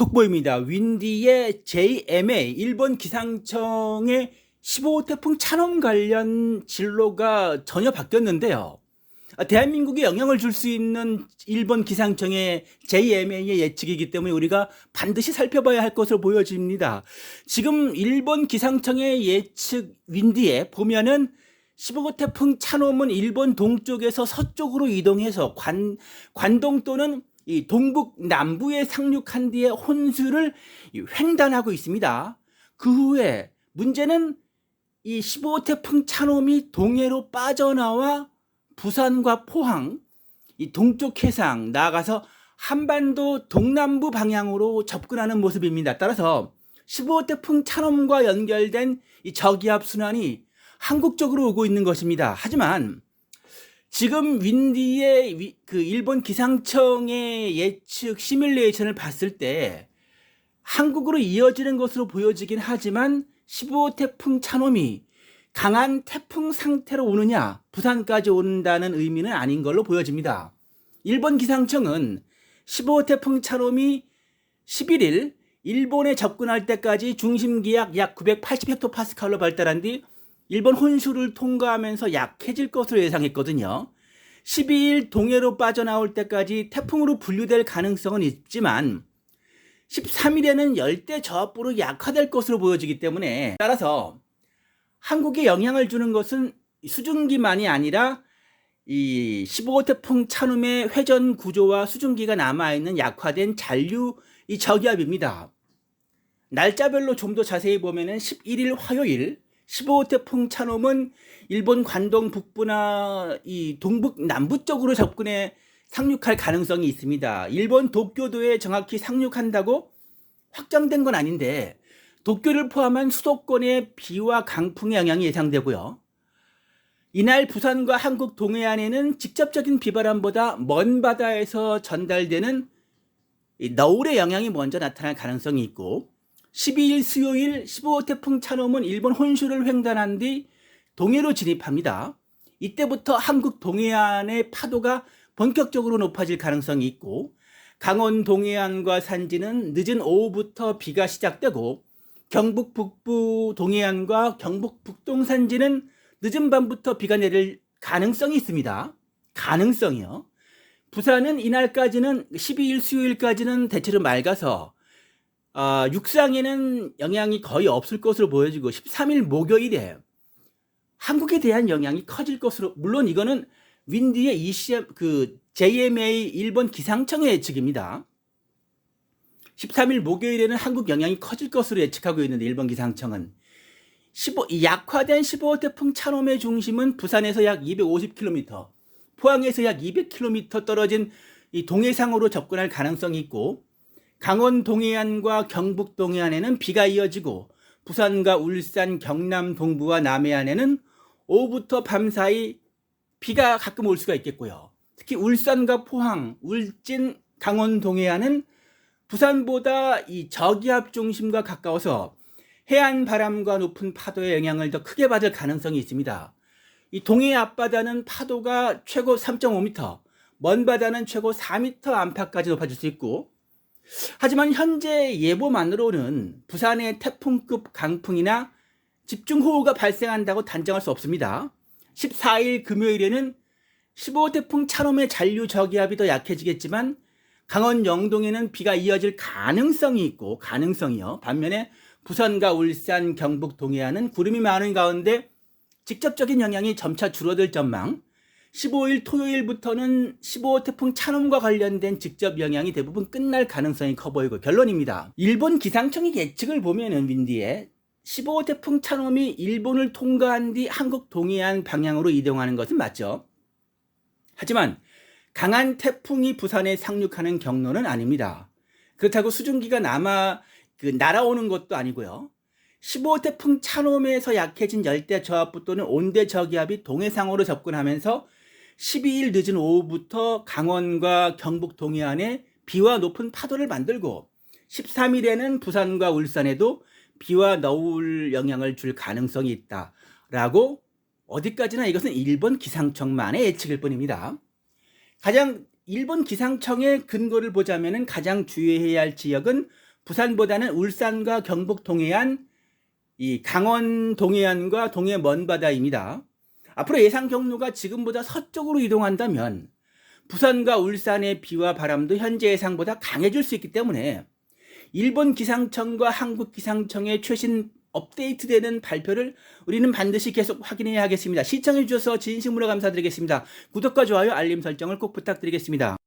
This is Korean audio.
속보입니다. 윈디의 JMA 일본 기상청의 15호 태풍 찬원 관련 진로가 전혀 바뀌었는데요. 대한민국에 영향을 줄 수 있는 일본 기상청의 JMA의 예측이기 때문에 우리가 반드시 살펴봐야 할 것으로 보여집니다. 지금 일본 기상청의 예측 윈디에 보면은 15호 태풍 찬홈은 일본 동쪽에서 서쪽으로 이동해서 관동 또는 이 동북 남부에 상륙한 뒤에 혼수를 횡단하고 있습니다. 그 후에 문제는 이 15호 태풍 찬홈이 동해로 빠져나와 부산과 포항, 이 동쪽 해상 나아가서 한반도 동남부 방향으로 접근하는 모습입니다. 따라서 15호 태풍 찬홈과 연결된 이 저기압 순환이 한국 쪽으로 오고 있는 것입니다. 하지만 지금 윈디의 그 일본 기상청의 예측 시뮬레이션을 봤을 때 한국으로 이어지는 것으로 보여지긴 하지만 15호 태풍 찬홈이 강한 태풍 상태로 오느냐, 부산까지 온다는 의미는 아닌 걸로 보여집니다. 일본 기상청은 15호 태풍 찬홈이 11일 일본에 접근할 때까지 중심기압 약 980헥토파스칼로 발달한 뒤 일본 혼수를 통과하면서 약해질 것으로 예상했거든요. 12일 동해로 빠져나올 때까지 태풍으로 분류될 가능성은 있지만 13일에는 열대 저압부로 약화될 것으로 보여지기 때문에 따라서 한국에 영향을 주는 것은 수증기만이 아니라 이 15호 태풍 찬홈의 회전 구조와 수증기가 남아있는 약화된 잔류 이 저기압입니다. 날짜별로 좀 더 자세히 보면은 11일 화요일 15호 태풍 찬홈은 일본 관동 북부나 이 동북 남부 쪽으로 접근해 상륙할 가능성이 있습니다. 일본 도쿄도에 정확히 상륙한다고 확정된 건 아닌데 도쿄를 포함한 수도권의 비와 강풍의 영향이 예상되고요. 이날 부산과 한국 동해안에는 직접적인 비바람보다 먼 바다에서 전달되는 너울의 영향이 먼저 나타날 가능성이 있고 12일 수요일 15호 태풍 찬홈은 일본 혼수를 횡단한 뒤 동해로 진입합니다. 이때부터 한국 동해안의 파도가 본격적으로 높아질 가능성이 있고 강원 동해안과 산지는 늦은 오후부터 비가 시작되고 경북 북부 동해안과 경북 북동 산지는 늦은 밤부터 비가 내릴 가능성이 있습니다. 가능성이요. 부산은 이날까지는 12일 수요일까지는 대체로 맑아서 육상에는 영향이 거의 없을 것으로 보여지고 13일 목요일에 한국에 대한 영향이 커질 것으로, 물론 이거는 윈디의 ECM JMA 일본 기상청의 예측입니다. 13일 목요일에는 한국 영향이 커질 것으로 예측하고 있는데 일본 기상청은 약화된 15호 태풍 찬홈의 중심은 부산에서 약 250km, 포항에서 약 200km 떨어진 이 동해상으로 접근할 가능성이 있고 강원 동해안과 경북 동해안에는 비가 이어지고 부산과 울산, 경남 동부와 남해안에는 오후부터 밤 사이 비가 가끔 올 수가 있겠고요. 특히 울산과 포항, 울진, 강원 동해안은 부산보다 이 저기압 중심과 가까워서 해안 바람과 높은 파도의 영향을 더 크게 받을 가능성이 있습니다. 이 동해 앞바다는 파도가 최고 3.5m, 먼 바다는 최고 4m 안팎까지 높아질 수 있고 하지만 현재 예보만으로는 부산의 태풍급 강풍이나 집중호우가 발생한다고 단정할 수 없습니다. 14일 금요일에는 15호 태풍 찬홈의 잔류 저기압이 더 약해지겠지만 강원 영동에는 비가 이어질 가능성이 있고 가능성이요. 반면에 부산과 울산, 경북 동해안은 구름이 많은 가운데 직접적인 영향이 점차 줄어들 전망. 15일 토요일부터는 15호 태풍 찬홈과 관련된 직접 영향이 대부분 끝날 가능성이 커 보이고 결론입니다. 일본 기상청의 예측을 보면은 윈디에 15호 태풍 찬홈이 일본을 통과한 뒤 한국 동해안 방향으로 이동하는 것은 맞죠. 하지만 강한 태풍이 부산에 상륙하는 경로는 아닙니다. 그렇다고 수증기가 날아오는 것도 아니고요. 15호 태풍 찬홈에서 약해진 열대 저압부 또는 온대 저기압이 동해상으로 접근하면서 12일 늦은 오후부터 강원과 경북 동해안에 비와 높은 파도를 만들고 13일에는 부산과 울산에도 비와 너울 영향을 줄 가능성이 있다라고 어디까지나 이것은 일본 기상청만의 예측일 뿐입니다. 가장 일본 기상청의 근거를 보자면 가장 주의해야 할 지역은 부산보다는 울산과 경북 동해안, 이 강원 동해안과 동해 먼바다입니다. 앞으로 예상 경로가 지금보다 서쪽으로 이동한다면 부산과 울산의 비와 바람도 현재 예상보다 강해질 수 있기 때문에 일본 기상청과 한국 기상청의 최신 업데이트되는 발표를 우리는 반드시 계속 확인해야 하겠습니다. 시청해 주셔서 진심으로 감사드리겠습니다. 구독과 좋아요, 알림 설정을 꼭 부탁드리겠습니다.